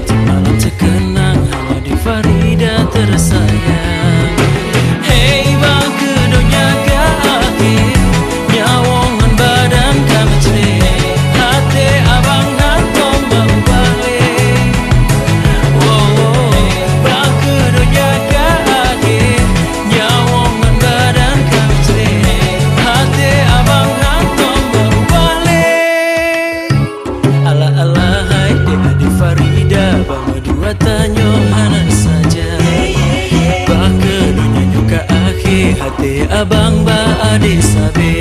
malam terkenang hanya di Farida tersayang. Hey bang kedunya kaki nyawongan badan kami cerai hati abang hantom bang balik. Wow bang kedunya kaki nyawongan badan kami cerai hati abang hantom bang balik. Ala ala hai dia di Farida bang dua tanyo hana saja. Bang kedunya nyuka akhir hati abang ba ade sabe.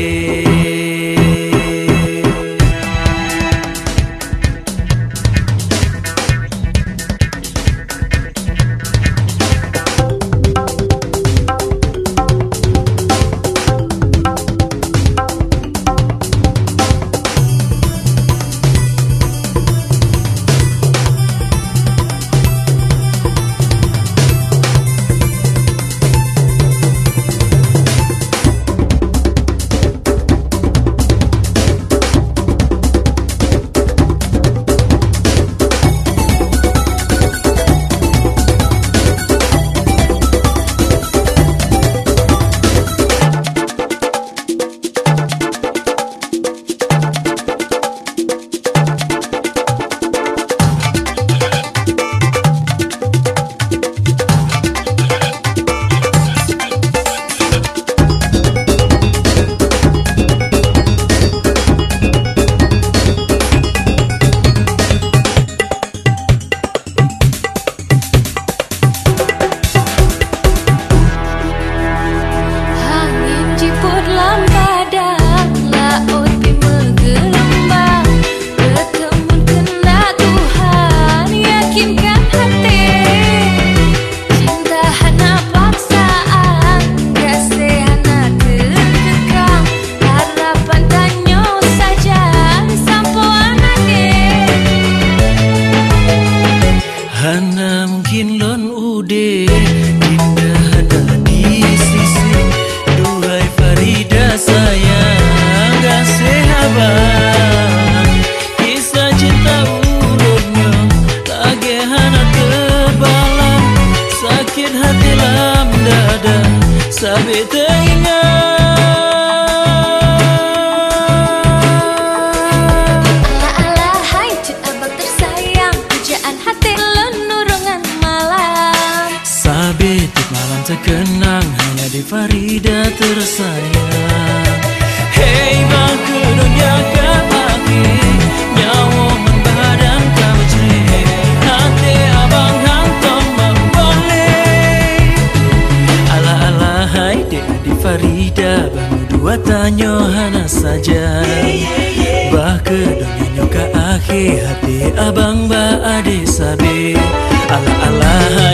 Hana mungkin lon ude dinda hana di sisi duhai Farida sayang gak sehabang kisah cinta ulurnya lagi hana terbalam sakit hati lam dada sampai teringat. Malam terkenang hanya di Farida tersayang. Hey bang kedunya kaki nyawongan badan kamu cerai hati abang hantom bang balik. Ala ala hai dia di Farida bang dua tanyo hana saja. Bah kedunya nyoka akhir hati abang ba ade sabe. Ala ala hai